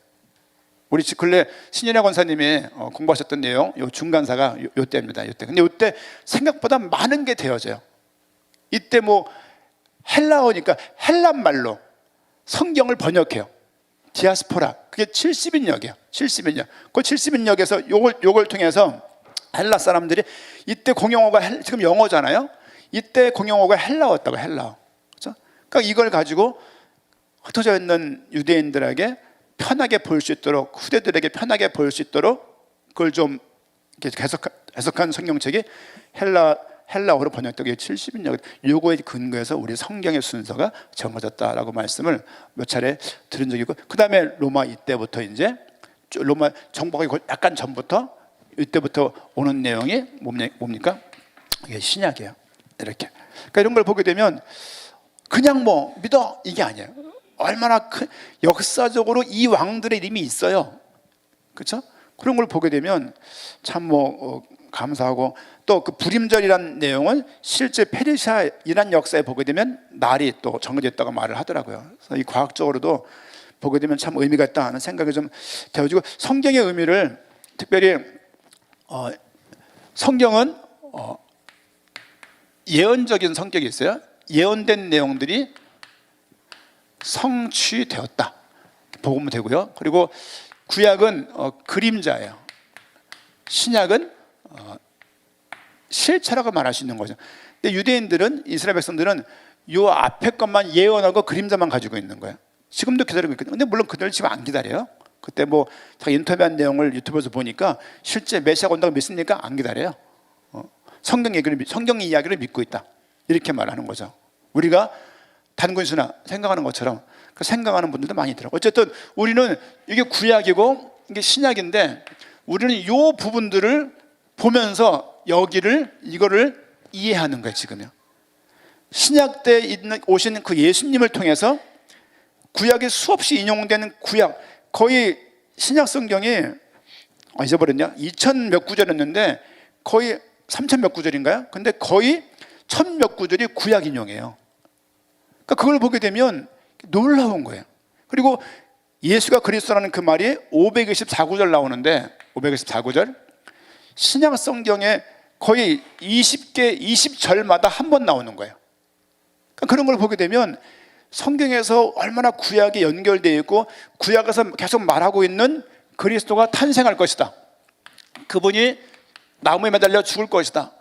S1: 우리 근래 신인혜 권사님이 공부하셨던 내용, 요 중간사가 요 때입니다. 요 때. 근데 요때 생각보다 많은 게 되어져요. 이때 뭐 헬라어니까 헬란말로 성경을 번역해요. 디아스포라. 그게 70인역이에요. 70인역. 그 70인역에서 요걸 통해서 헬라 사람들이, 이때 공용어가 지금 영어잖아요. 이때 공용어가 헬라어였다고, 헬라어. 그렇죠? 그러니까 이걸 가지고 흩어져 있는 유대인들에게 편하게 볼 수 있도록, 후대들에게 편하게 볼 수 있도록 그걸 좀 이렇게 해석한 성경책이 헬라어로 번역된 게 70년, 요거에 근거해서 우리 성경의 순서가 정해졌다라고 말씀을 몇 차례 들은 적이 있고, 그 다음에 로마 이때부터 이제 로마 정복하기 약간 전부터 이때부터 오는 내용이 뭡니까? 이게 신약이에요. 이렇게. 그러니까 이런 걸 보게 되면 그냥 뭐 믿어 이게 아니에요. 얼마나 큰 역사적으로 이 왕들의 이름이 있어요. 그렇죠? 그런 걸 보게 되면 참 감사하고, 또 그 불임절이라는 내용은 실제 페르시아 이란 역사에 보게 되면 날이 또 정해졌다고 말을 하더라고요. 그래서 이 과학적으로도 보게 되면 참 의미가 있다 하는 생각이 좀 되어지고, 성경의 의미를 특별히 성경은 예언적인 성격이 있어요. 예언된 내용들이 성취되었다 보면 되고요. 그리고 구약은 그림자예요. 신약은 실체라고 말할 수 있는 거죠. 근데 유대인들은, 이스라엘 백성들은 요 앞에 것만 예언하고 그림자만 가지고 있는 거예요. 지금도 기다리고 있거든요. 근데 물론 그들 지금 안 기다려요. 그때 뭐 제가 인터뷰한 내용을 유튜브에서 보니까 실제 메시아가 온다고 믿습니까? 안 기다려요. 성경 이야기를 믿고 있다, 이렇게 말하는 거죠. 우리가 단군수나 생각하는 것처럼 그 생각하는 분들도 많이 있더라고요. 어쨌든 우리는 이게 구약이고 이게 신약인데, 우리는 이 부분들을 보면서 이거를 이해하는 거예요. 지금요. 신약 때 오신 그 예수님을 통해서 구약에 수없이 인용되는 구약, 거의 신약 성경이 잊어버렸냐? 2000 몇 구절이었는데 거의 3000 몇 구절인가요? 근데 거의 1000 몇 구절이 구약 인용이에요. 그러니까 그걸 보게 되면 놀라운 거예요. 그리고 예수가 그리스도라는 그 말이 524구절 나오는데, 524구절 신약 성경에 거의 20절마다 한 번 나오는 거예요. 그러니까 그런 걸 보게 되면 성경에서 얼마나 구약이 연결되어 있고, 구약에서 계속 말하고 있는 그리스도가 탄생할 것이다, 그분이 나무에 매달려 죽을 것이다,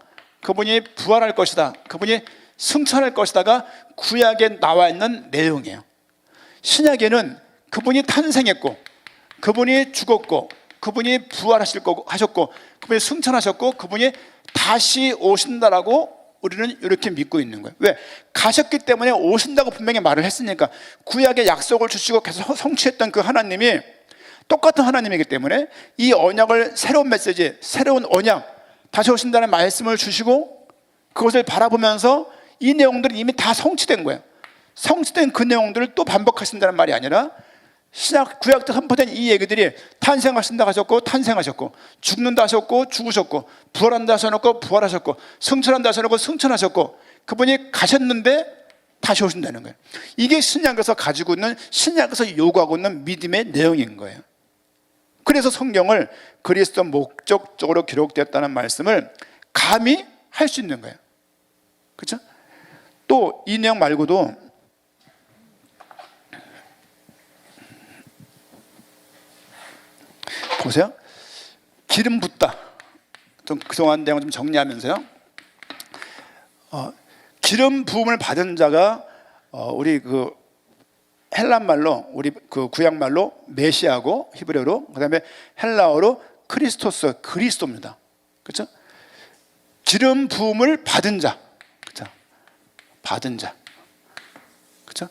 S1: 그분이 부활할 것이다, 그분이 승천할 것이다가 구약에 나와 있는 내용이에요. 신약에는 그분이 탄생했고, 그분이 죽었고, 그분이 부활하셨고, 그분이 승천하셨고, 그분이 다시 오신다라고 우리는 이렇게 믿고 있는 거예요. 왜? 가셨기 때문에 오신다고 분명히 말을 했으니까. 구약의 약속을 주시고 계속 성취했던 그 하나님이 똑같은 하나님이기 때문에 이 언약을, 새로운 메시지, 새로운 언약, 다시 오신다는 말씀을 주시고 그것을 바라보면서 이 내용들은 이미 다 성취된 거예요. 성취된 그 내용들을 또 반복하신다는 말이 아니라, 신약 구약 때 선포된 이 얘기들이 탄생하신다 하셨고 탄생하셨고, 죽는다 하셨고 죽으셨고, 부활한다 하셔놓고 부활하셨고, 승천한다 하셔놓고 승천하셨고, 그분이 가셨는데 다시 오신다는 거예요. 이게 신약에서 가지고 있는, 신약에서 요구하고 있는 믿음의 내용인 거예요. 그래서 성경을 그리스도 목적적으로 기록되었다는 말씀을 감히 할 수 있는 거예요. 그렇죠? 또 이 내용 말고도 보세요. 기름 붓다. 좀 그동안 내용 좀 정리하면서요. 기름 부음을 받은 자가 우리 그 헬란 말로, 우리 그 구약 말로 메시아고, 히브리어로, 그다음에 헬라어로 크리스토스, 그리스도입니다. 그렇죠? 기름 부음을 받은 자. 그렇죠? 받은 자. 그렇죠?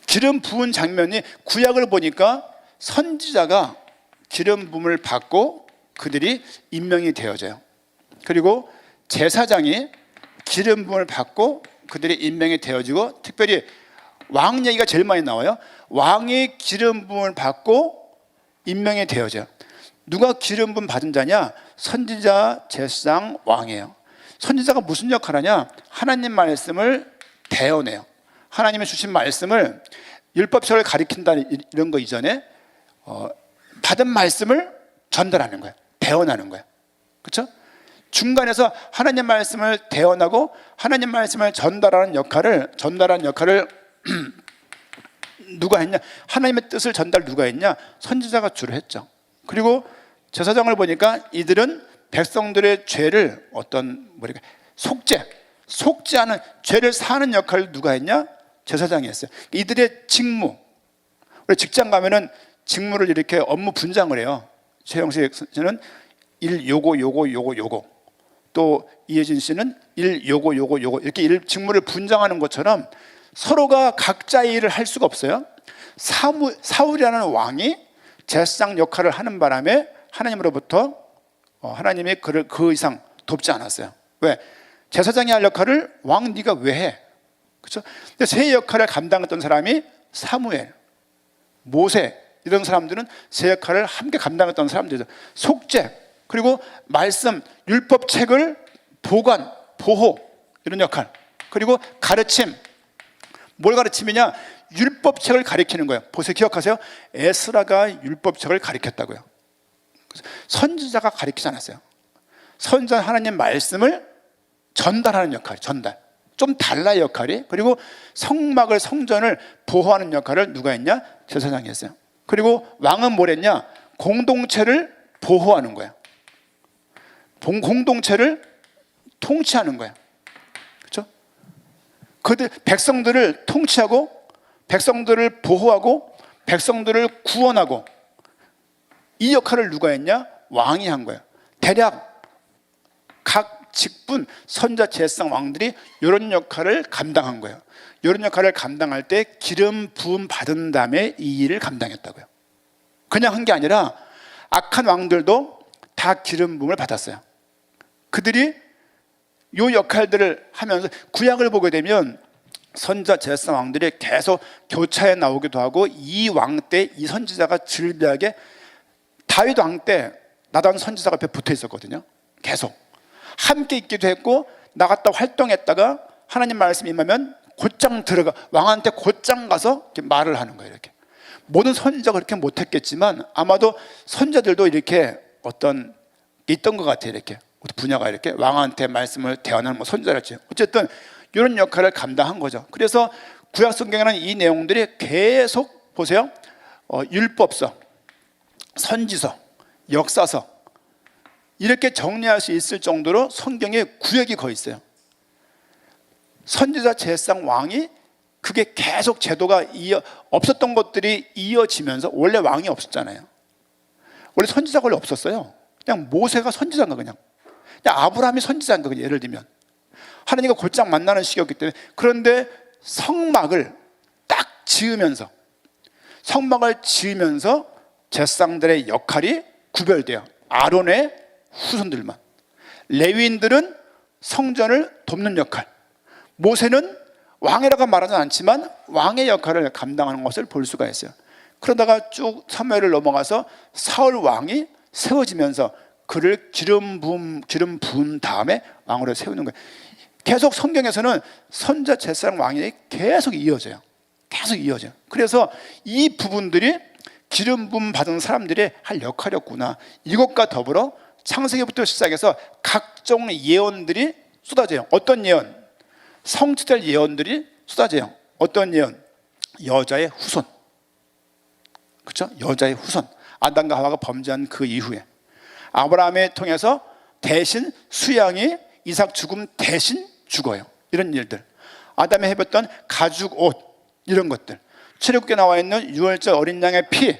S1: 기름 부은 장면이 구약을 보니까 선지자가 기름 부음을 받고 그들이 임명이 되어져요. 그리고 제사장이 기름 부음을 받고 그들이 임명이 되어지고, 특별히 왕 얘기가 제일 많이 나와요. 왕이 기름 부음을 받고 임명이 되어져요. 누가 기름 부음 받은 자냐? 선지자, 제사장, 왕이에요. 선지자가 무슨 역할을 하냐? 하나님 말씀을 대언해요. 하나님이 주신 말씀을, 율법책을 가리킨다 이런 거 이전에 받은 말씀을 전달하는 거예요. 대언하는 거예요. 그렇죠? 중간에서 하나님 말씀을 대언하고 하나님 말씀을 전달하는 역할을 누가 했냐? 하나님의 뜻을 전달 누가 했냐? 선지자가 주로 했죠. 그리고 제사장을 보니까 이들은 백성들의 죄를 속죄하는, 죄를 사하는 역할을 누가 했냐? 제사장이 했어요. 이들의 직무, 우리 직장 가면은 직무를 이렇게 업무 분장을 해요. 최영식 씨는 일 요거 또 이혜진 씨는 일 요거 이렇게 일 직무를 분장하는 것처럼 서로가 각자의 일을 할 수가 없어요. 사울이라는 왕이 제사장 역할을 하는 바람에 하나님으로부터 하나님이 그를 그 이상 돕지 않았어요. 왜? 제사장이 할 역할을 왕 네가 왜 해? 그렇죠? 근데 새 역할을 감당했던 사람이 사무엘, 모세 이런 사람들은 새 역할을 함께 감당했던 사람들이죠. 속죄 그리고 말씀, 율법책을 보관, 보호 이런 역할 그리고 가르침. 뭘 가르치느냐? 율법책을 가르치는 거예요. 보세요, 기억하세요? 에스라가 율법책을 가르쳤다고요. 선지자가 가르치지 않았어요. 선지자 하나님 말씀을 전달하는 역할, 전달. 좀 달라요, 역할이. 그리고 성막을, 성전을 보호하는 역할을 누가 했냐? 제사장이 했어요. 그리고 왕은 뭘 했냐? 공동체를 보호하는 거예요. 공동체를 통치하는 거예요. 그렇죠? 그들 백성들을 통치하고 백성들을 보호하고 백성들을 구원하고 이 역할을 누가 했냐? 왕이 한 거예요. 대략 각 직분 선자 제사장 왕들이 이런 역할을 감당한 거예요. 이런 역할을 감당할 때 기름 부음 받은 다음에 이 일을 감당했다고요. 그냥 한 게 아니라 악한 왕들도 다 기름 부음을 받았어요. 그들이 이 역할들을 하면서 구약을 보게 되면 선자 제사장 왕들이 계속 교차에 나오기도 하고 이 왕 때 이 선지자가 즐비하게 다윗 왕 때 나단 선지자가 옆에 붙어 있었거든요. 계속 함께 있기도 했고 나갔다 활동했다가 하나님 말씀 임하면 곧장 들어가 왕한테 곧장 가서 이렇게 말을 하는 거예요. 이렇게 모든 선지자가 그렇게 못했겠지만 아마도 선자들도 이렇게 어떤 게 있던 것 같아요. 이렇게 분야가 이렇게 왕한테 말씀을 대언하는 선지자랄지 어쨌든 이런 역할을 감당한 거죠. 그래서 구약 성경에는 이 내용들이 계속 보세요. 율법서, 선지서, 역사서 이렇게 정리할 수 있을 정도로 성경에 구약이 거의 있어요. 선지자, 제사장, 왕이 그게 계속 제도가 없었던 것들이 이어지면서 원래 왕이 없었잖아요. 원래 선지자가 원래 없었어요. 그냥 모세가 선지자인가 그냥 아브라함이 선지자인가 그냥 예를 들면 하나님과 곧장 만나는 시기였기 때문에 그런데 성막을 딱 지으면서 성막을 지으면서 제사장들의 역할이 구별돼요. 아론의 후손들만. 레위인들은 성전을 돕는 역할. 모세는 왕이라고 말하지 않지만 왕의 역할을 감당하는 것을 볼 수가 있어요. 그러다가 쭉 사무엘을 넘어가서 사울 왕이 세워지면서 그를 기름 부은 다음에 왕으로 세우는 거예요. 계속 성경에서는 선자, 제사장, 왕이 계속 이어져요. 계속 이어져요. 그래서 이 부분들이 기름 부음 받은 사람들이 할 역할이었구나. 이것과 더불어 창세기부터 시작해서 각종 예언들이 쏟아져요. 어떤 예언? 성취될 예언들이 쏟아져요. 어떤 예언? 여자의 후손. 그렇죠? 여자의 후손. 아담과 하와가 범죄한 그 이후에 아브라함을 통해서 대신 수양이 이삭 죽음 대신 죽어요. 이런 일들. 아담이 해봤던 가죽 옷 이런 것들. 출애굽기에 나와 있는 유월절 어린 양의 피,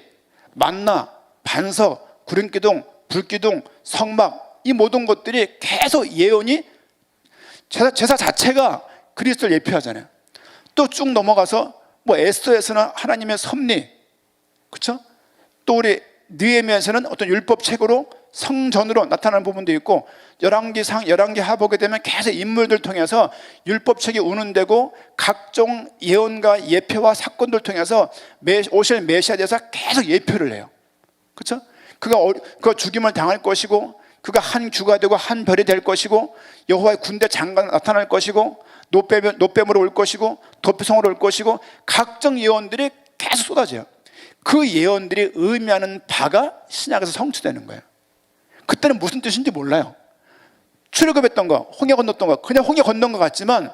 S1: 만나, 반석, 구름기둥, 불기둥, 성막 이 모든 것들이 계속 예언이 제사 자체가 그리스도를 예표하잖아요. 또 쭉 넘어가서 뭐 에스더에서는 하나님의 섭리, 그렇죠? 또 우리 느헤미야에서는 어떤 율법책으로 성전으로 나타나는 부분도 있고 열왕기상, 열왕기하 보게 되면 계속 인물들 통해서 율법책이 운운되고 각종 예언과 예표와 사건들 통해서 오실 메시아에 대해서 계속 예표를 해요. 그렇죠? 그가 죽임을 당할 것이고 그가 한 주가 되고 한 별이 될 것이고 여호와의 군대 장관으로 나타날 것이고 노뱀으로 올 것이고 도피성으로 올 것이고 각종 예언들이 계속 쏟아져요. 그 예언들이 의미하는 바가 신약에서 성취되는 거예요. 그때는 무슨 뜻인지 몰라요. 출애굽했던 거, 홍해 건넜던 거, 그냥 홍해 건넌 것 같지만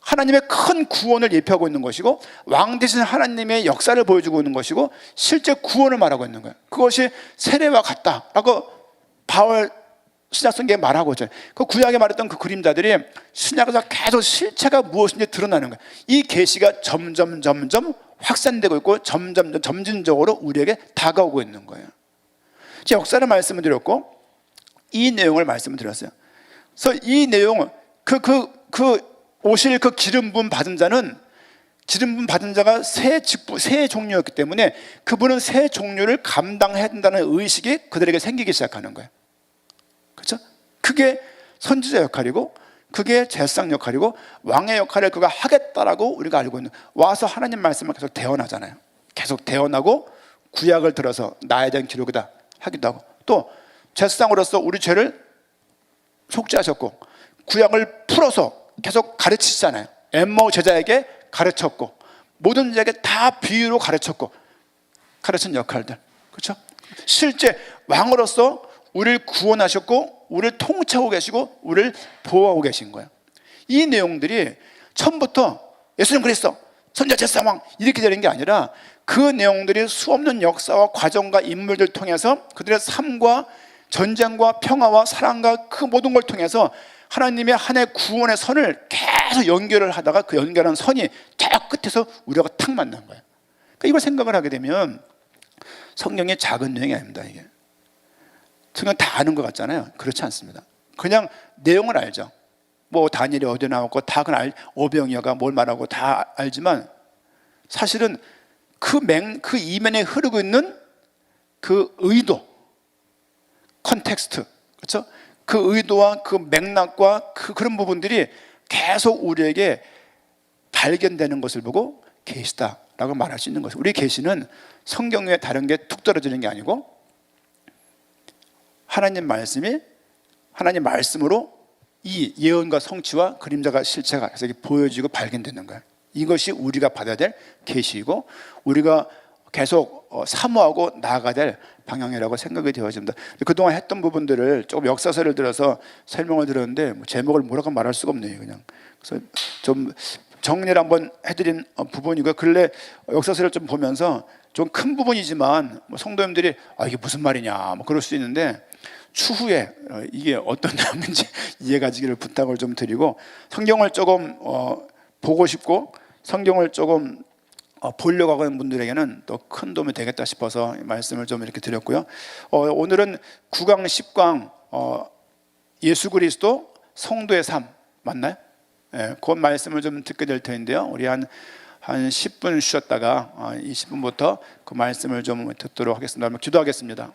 S1: 하나님의 큰 구원을 예표하고 있는 것이고 왕 대신 하나님의 역사를 보여주고 있는 것이고 실제 구원을 말하고 있는 거예요. 그것이 세례와 같다라고 바울 신약성경에 말하고 있잖아요. 그 구약에 말했던 그 그림자들이 신약에서 계속 실체가 무엇인지 드러나는 거예요. 이 계시가 점점 확산되고 있고 점진적으로 우리에게 다가오고 있는 거예요. 제가 역사를 말씀을 드렸고 이 내용을 말씀을 드렸어요. 그래서 이 내용은 오실 그 기름 부음 받은 자는 기름 부음 받은 자가 세 종류였기 때문에 그분은 세 종류를 감당해야 된다는 의식이 그들에게 생기기 시작하는 거예요. 그렇죠? 그게 선지자 역할이고 그게 제사장 역할이고 왕의 역할을 그가 하겠다라고 우리가 알고 있는, 와서 하나님 말씀을 계속 대언하잖아요. 계속 대언하고 구약을 들어서 나에 대한 기록이다 하기도 하고, 또 제사장으로서 우리 죄를 속죄하셨고 구약을 풀어서 계속 가르치시잖아요. 엠마오 제자에게 가르쳤고 모든 자에게 다 비유로 가르친 역할들, 그렇죠? 실제 왕으로서 우리를 구원하셨고 우리를 통치하고 계시고 우리를 보호하고 계신 거예요. 이 내용들이 처음부터 예수님 그리스도 선지자 제사장 이렇게 되는 게 아니라 그 내용들이 수없는 역사와 과정과 인물들 통해서 그들의 삶과 전쟁과 평화와 사랑과 그 모든 걸 통해서 하나님의 한 해 구원의 선을 계속 연결을 하다가 그 연결한 선이 저 끝에서 우리가 탁 만난 거예요. 그러니까 이걸 생각을 하게 되면 성경의 작은 내용이 아닙니다. 이게 성경 다 아는 것 같잖아요. 그렇지 않습니다. 그냥 내용을 알죠. 뭐 다니엘이 어디 나왔고 다 그건 오병이어가 뭘 말하고 다 알지만 사실은 그 이면에 흐르고 있는 그 의도, 컨텍스트, 그렇죠? 그 의도와 그 맥락과 그런 부분들이 계속 우리에게 발견되는 것을 보고 계시다라고 말할 수 있는 것이죠. 우리 계시는 성경 외에 다른 게 툭 떨어지는 게 아니고 하나님 말씀이 하나님 말씀으로 이 예언과 성취와 그림자가 실체가 계속 보여지고 발견되는 거예요. 이것이 우리가 받아야 될 계시이고 우리가 계속 사모하고 나아가야 될 방향이라고 생각이 되어집니다. 그동안 했던 부분들을 조금 역사서를 들어서 설명을 드렸는데 제목을 뭐라고 말할 수가 없네요. 그냥 그래서 좀 정리를 한번 해드린 부분이고, 근래 역사서를 좀 보면서 좀 큰 부분이지만 성도님들이 이게 무슨 말이냐 그럴 수 있는데 추후에 이게 어떤 내용인지 이해가지기를 부탁을 좀 드리고, 성경을 조금 보고 싶고 성경을 조금 보려고 하는 분들에게는 또 큰 도움이 되겠다 싶어서 말씀을 좀 이렇게 드렸고요. 오늘은 9강 10강 예수 그리스도 성도의 삶 맞나요? 예, 그 말씀을 좀 듣게 될 텐데요. 우리 한 10분 쉬었다가 20분부터 그 말씀을 좀 듣도록 하겠습니다. 기도하겠습니다.